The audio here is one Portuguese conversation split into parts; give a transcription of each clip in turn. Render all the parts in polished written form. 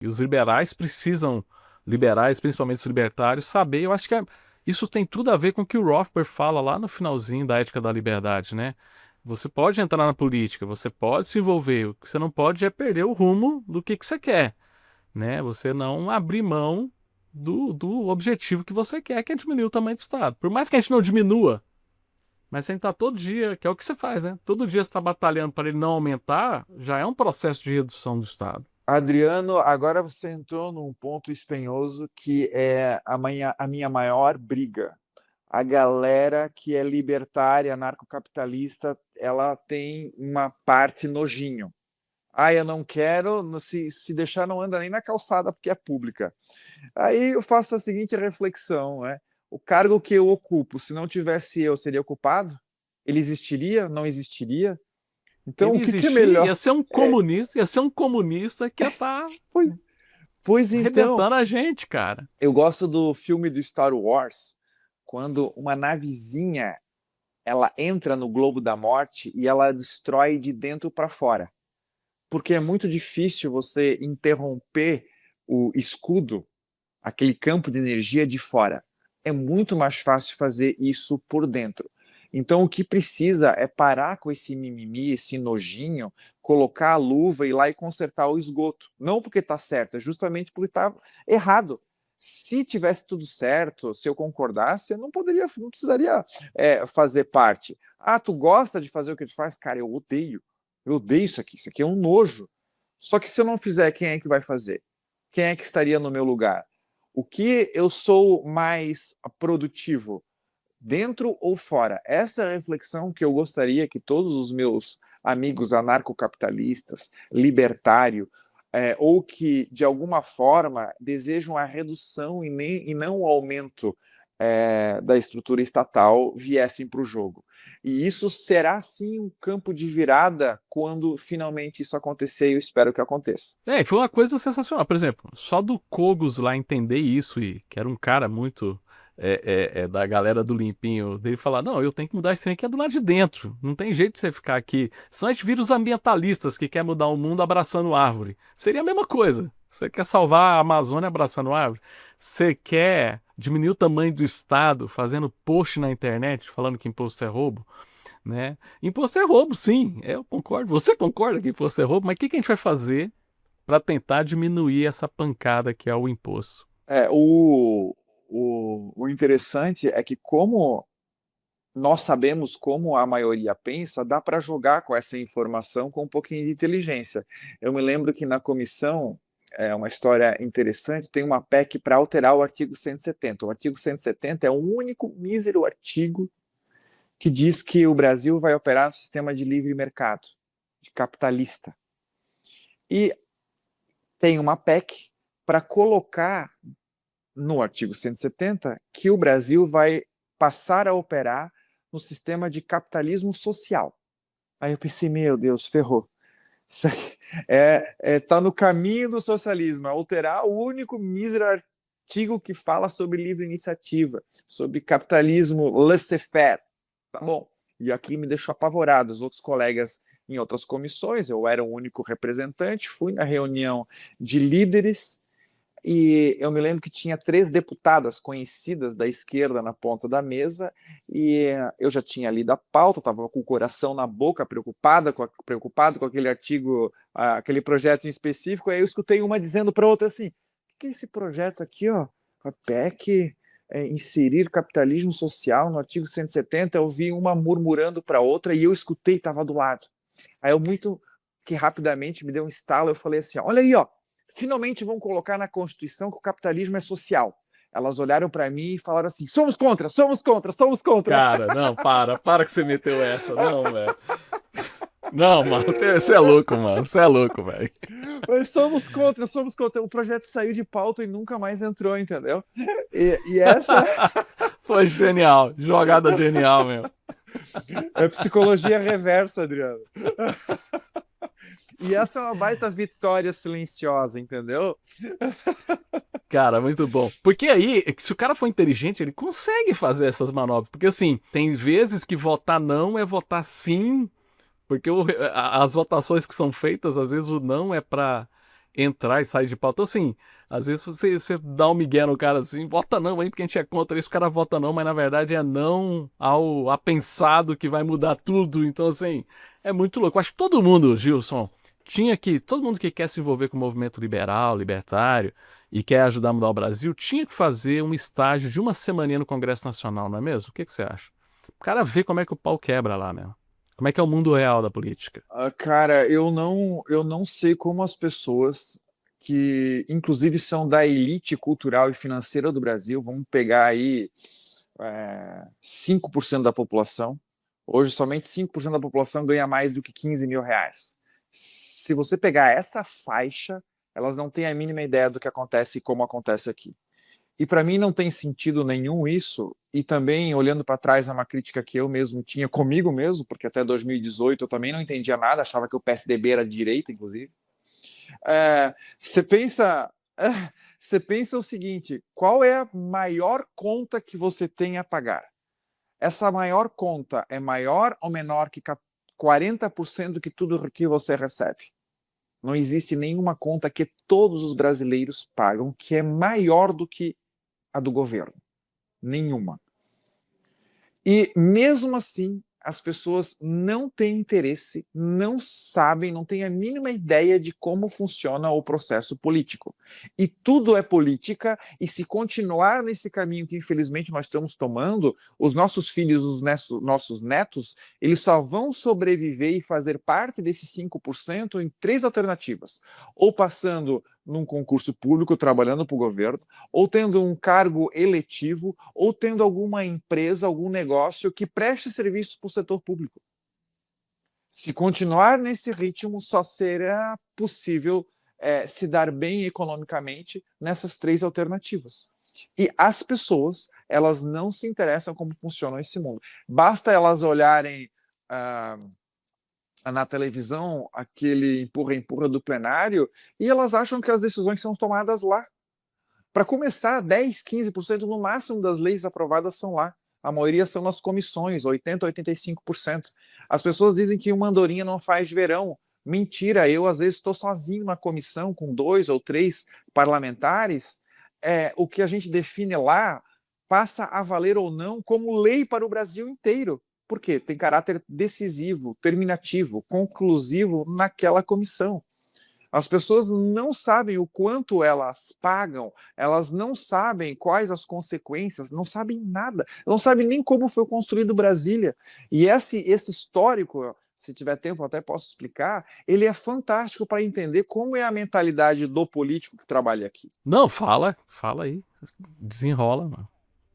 E os liberais, principalmente os libertários, saber. Eu acho que isso tem tudo a ver com o que o Rothbard fala lá no finalzinho da Ética da Liberdade, né? Você pode entrar na política, você pode se envolver, o que você não pode é perder o rumo do que você quer, né? Você não abrir mão do objetivo que você quer, que é diminuir o tamanho do Estado. Por mais que a gente não diminua, mas você está todo dia, que é o que você faz, né? Todo dia você está batalhando para ele não aumentar, já é um processo de redução do Estado. Adriano, agora você entrou num ponto espinhoso que é a minha maior briga. A galera que é libertária, anarcocapitalista, ela tem uma parte nojinho. Ah, eu não quero, se deixar não anda nem na calçada porque é pública. Aí eu faço a seguinte reflexão, né? O cargo que eu ocupo, se não tivesse eu, seria ocupado? Ele existiria? Não existiria? Então, Ele o que, que é existir, melhor? ia ser um comunista que ia estar Pois, pois então, arrebentando a gente, cara. eu gosto do filme do Star Wars, quando uma navezinha ela entra no globo da morte e ela destrói de dentro para fora. Porque é muito difícil você interromper o escudo, aquele campo de energia de fora. É muito mais fácil fazer isso por dentro. Então, o que precisa é parar com esse mimimi, esse nojinho, colocar a luva e ir lá e consertar o esgoto. Não porque está certo, é justamente porque está errado. Se tivesse tudo certo, se eu concordasse, eu não precisaria fazer parte. Ah, tu gosta de fazer o que tu faz? Cara, eu odeio isso aqui é um nojo. Só que se eu não fizer, quem é que vai fazer? Quem é que estaria no meu lugar? O que eu sou mais produtivo, dentro ou fora? Essa é a reflexão que eu gostaria que todos os meus amigos anarcocapitalistas, libertário, ou que de alguma forma desejam a redução e não o aumento da estrutura estatal viessem para o jogo. E isso será sim um campo de virada quando finalmente isso acontecer, e eu espero que aconteça. É, e foi uma coisa sensacional. Por exemplo, só do Cogos lá entender isso, e que era um cara muito da galera do limpinho, dele falar: não, eu tenho que mudar esse trem aqui é do lado de dentro. Não tem jeito de você ficar aqui. Senão a gente vira os ambientalistas que quer mudar o mundo abraçando árvore. Seria a mesma coisa. Você quer salvar a Amazônia abraçando árvore? Você quer diminuir o tamanho do Estado fazendo post na internet falando que imposto é roubo? Né? Imposto é roubo, sim, eu concordo. Você concorda que imposto é roubo, mas o que a gente vai fazer para tentar diminuir essa pancada que é o imposto? É, o interessante é que, como nós sabemos como a maioria pensa, dá para jogar com essa informação com um pouquinho de inteligência. Eu me lembro que na comissão, é uma história interessante, tem uma PEC para alterar o artigo 170. O artigo 170 é o único mísero artigo que diz que o Brasil vai operar no sistema de livre mercado, de capitalista. E tem uma PEC para colocar no artigo 170 que o Brasil vai passar a operar no sistema de capitalismo social. Aí eu pensei, meu Deus, ferrou. Isso aqui tá no caminho do socialismo, é alterar o único mísero artigo que fala sobre livre iniciativa, sobre capitalismo laissez-faire. Tá bom. E aquilo me deixou apavorado. Os outros colegas em outras comissões, eu era o único representante, fui na reunião de líderes e eu me lembro que tinha 3 deputadas conhecidas da esquerda na ponta da mesa, e eu já tinha lido a pauta, estava com o coração na boca, preocupado com aquele artigo, aquele projeto em específico, aí eu escutei uma dizendo para outra assim, o que é esse projeto aqui, ó? A PEC, inserir capitalismo social no artigo 170, eu vi uma murmurando para outra, e eu escutei, estava do lado. Aí eu muito que rapidamente me deu um estalo, eu falei assim, olha aí, ó, finalmente vão colocar na Constituição que o capitalismo é social. Elas olharam para mim e falaram assim: somos contra, somos contra, somos contra. Cara, não, para que você meteu essa, não, velho. Não, mano, você é louco, mano, você é louco, velho. Mas somos contra, somos contra. O projeto saiu de pauta e nunca mais entrou, entendeu? E essa Foi genial, jogada genial, meu. é psicologia reversa, Adriano. E essa é uma baita vitória silenciosa, entendeu? Cara, muito bom. Porque aí, se o cara for inteligente, ele consegue fazer essas manobras. Porque assim, tem vezes que votar não é votar sim. Porque as votações que são feitas, às vezes o não é pra entrar e sair de pauta. Então, assim, às vezes você dá um migué no cara assim, vota não aí, porque a gente é contra isso, o cara vota não, mas na verdade é não ao apensado que vai mudar tudo. Então, assim, é muito louco. Acho que todo mundo, Gilson, todo mundo que quer se envolver com o movimento liberal, libertário, e quer ajudar a mudar o Brasil, tinha que fazer um estágio de uma semaninha no Congresso Nacional, não é mesmo? O que você acha? O cara vê como é que o pau quebra lá mesmo. Como é que é o mundo real da política? Cara, eu não sei como as pessoas que, inclusive, são da elite cultural e financeira do Brasil, vamos pegar aí 5% da população. Hoje, somente 5% da população ganha mais do que 15 mil reais. Se você pegar essa faixa, elas não têm a mínima ideia do que acontece e como acontece aqui. E para mim não tem sentido nenhum isso, e também olhando para trás é uma crítica que eu mesmo tinha comigo mesmo, porque até 2018 eu também não entendia nada, achava que o PSDB era de direita, inclusive. Você pensa, você pensa o seguinte: qual é a maior conta que você tem a pagar? Essa maior conta é maior ou menor que 40% do que tudo que você recebe? Não existe nenhuma conta que todos os brasileiros pagam que é maior do que a do governo. Nenhuma. E mesmo assim, as pessoas não têm interesse, não sabem, não têm a mínima ideia de como funciona o processo político. E tudo é política, e se continuar nesse caminho que infelizmente nós estamos tomando, os nossos filhos, os nossos netos, eles só vão sobreviver e fazer parte desses 5% em três alternativas: ou passando num concurso público, trabalhando para o governo, ou tendo um cargo eletivo, ou tendo alguma empresa, algum negócio que preste serviço para o setor público. Se continuar nesse ritmo, só será possível se dar bem economicamente nessas três alternativas. E as pessoas, elas não se interessam como funciona esse mundo. Basta elas olharem na televisão aquele empurra-empurra do plenário e elas acham que as decisões são tomadas lá. Para começar, 10, 15% no máximo das leis aprovadas são lá. A maioria são nas comissões, 80, 85%. As pessoas dizem que uma andorinha não faz de verão. Mentira, eu às vezes estou sozinho na comissão com 2 ou 3 parlamentares. O que a gente define lá passa a valer ou não como lei para o Brasil inteiro. Por quê? Tem caráter decisivo, terminativo, conclusivo naquela comissão. As pessoas não sabem o quanto elas pagam, elas não sabem quais as consequências, não sabem nada, não sabem nem como foi construído Brasília. E esse histórico, se tiver tempo, eu até posso explicar, ele é fantástico para entender como é a mentalidade do político que trabalha aqui. Não, fala aí. Desenrola, mano.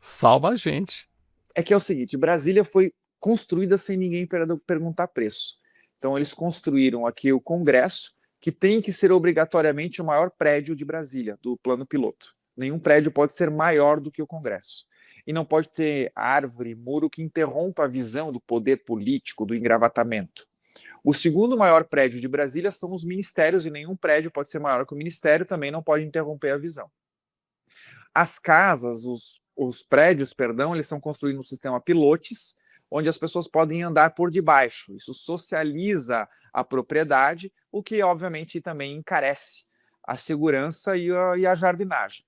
Salva a gente. É que é o seguinte: Brasília foi construída sem ninguém perguntar preço. Então, eles construíram aqui o Congresso, que tem que ser obrigatoriamente o maior prédio de Brasília, do plano piloto. Nenhum prédio pode ser maior do que o Congresso. E não pode ter árvore, muro que interrompa a visão do poder político, do engravatamento. O segundo maior prédio de Brasília são os ministérios, e nenhum prédio pode ser maior que o ministério, também não pode interromper a visão. As casas, os prédios, perdão, eles são construídos no sistema pilotes, onde as pessoas podem andar por debaixo. Isso socializa a propriedade, o que obviamente também encarece a segurança e a jardinagem.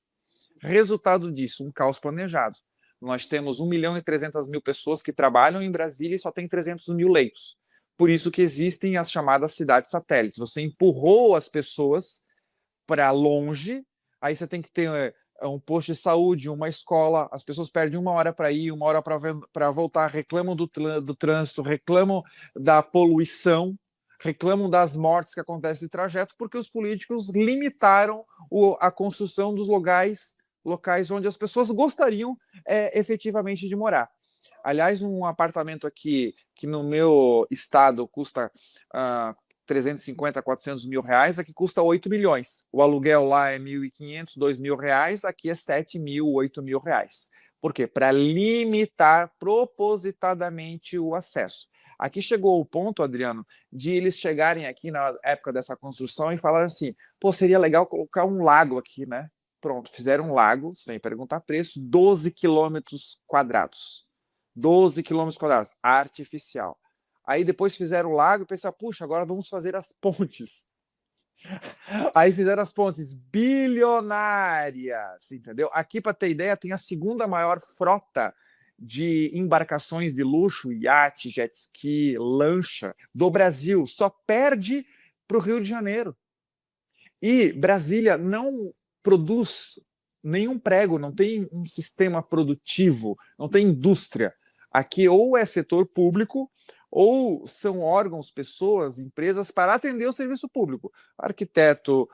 Resultado disso, um caos planejado. Nós temos 1.300.000 pessoas que trabalham em Brasília e só tem 300 mil leitos. Por isso que existem as chamadas cidades satélites. Você empurrou as pessoas para longe, aí você tem que ter um posto de saúde, uma escola, as pessoas perdem 1 hora para ir, 1 hora para voltar, reclamam do trânsito, reclamam da poluição, reclamam das mortes que acontecem no trajeto, porque os políticos limitaram a construção dos locais onde as pessoas gostariam efetivamente de morar. Aliás, um apartamento aqui que no meu estado custa 350, 400 mil reais, aqui custa 8 milhões. O aluguel lá é 1.500, 2 mil reais, aqui é 7 mil, 8 mil reais. Por quê? Para limitar propositadamente o acesso. Aqui chegou o ponto, Adriano, de eles chegarem aqui na época dessa construção e falarem assim: pô, seria legal colocar um lago aqui, né? Pronto, fizeram um lago, sem perguntar preço, 12 quilômetros quadrados. 12 quilômetros quadrados, artificial. Aí depois fizeram o lago e pensaram: puxa, agora vamos fazer as pontes. Aí fizeram as pontes bilionárias, entendeu? Aqui, para ter ideia, tem a segunda maior frota de embarcações de luxo, iate, jet ski, lancha, do Brasil. Só perde para o Rio de Janeiro. E Brasília não produz nenhum prego, não tem um sistema produtivo, não tem indústria. Aqui ou é setor público ou são órgãos, pessoas, empresas para atender o serviço público. Arquiteto,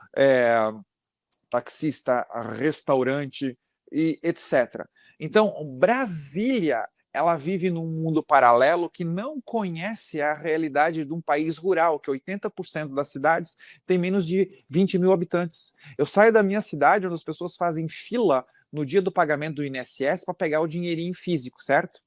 taxista, restaurante e etc. Então, Brasília, ela vive num mundo paralelo que não conhece a realidade de um país rural, que 80% das cidades tem menos de 20 mil habitantes. Eu saio da minha cidade, onde as pessoas fazem fila no dia do pagamento do INSS para pegar o dinheirinho físico, certo?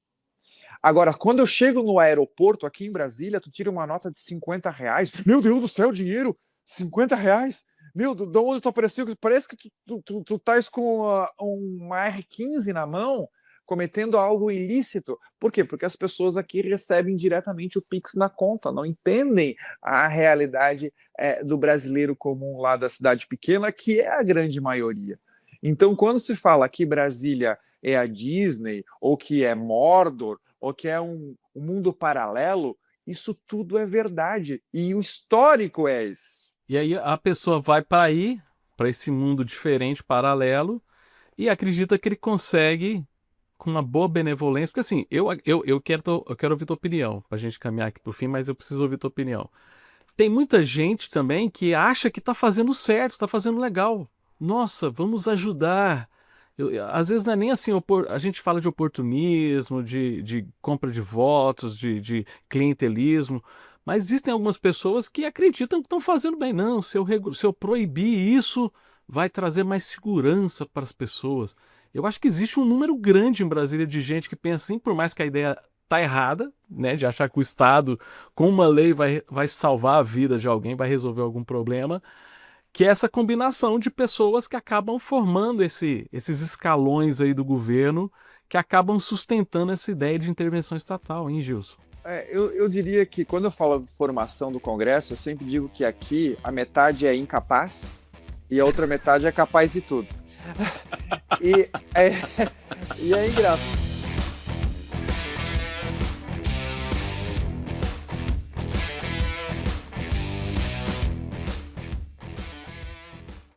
Agora, quando eu chego no aeroporto aqui em Brasília, tu tira uma nota de 50 reais. Meu Deus do céu, dinheiro! 50 reais? Meu, de onde tu apareceu? Parece que tu estás com uma R15 na mão, cometendo algo ilícito. Por quê? Porque as pessoas aqui recebem diretamente o Pix na conta, não entendem a realidade do brasileiro comum lá da cidade pequena, que é a grande maioria. Então, quando se fala que Brasília é a Disney, ou que é Mordor, ou que é um mundo paralelo, isso tudo é verdade. E o histórico é esse. E aí a pessoa vai para aí, para esse mundo diferente, paralelo, e acredita que ele consegue, com uma boa benevolência, porque assim, eu quero ouvir tua opinião, pra gente caminhar aqui pro fim, mas eu preciso ouvir tua opinião. Tem muita gente também que acha que tá fazendo certo, tá fazendo legal. Nossa, vamos ajudar. Às vezes não é nem assim, a gente fala de oportunismo, de compra de votos, de clientelismo, mas existem algumas pessoas que acreditam que estão fazendo bem. Não, se eu proibir isso, vai trazer mais segurança para as pessoas. Eu acho que existe um número grande em Brasília de gente que pensa assim, por mais que a ideia tá errada, né, de achar que o Estado, com uma lei, vai salvar a vida de alguém, vai resolver algum problema, que é essa combinação de pessoas que acabam formando esses escalões aí do governo que acabam sustentando essa ideia de intervenção estatal, hein, Gilson? Eu diria que quando eu falo de formação do Congresso, eu sempre digo que aqui a metade é incapaz e a outra metade é capaz de tudo. E é engraçado.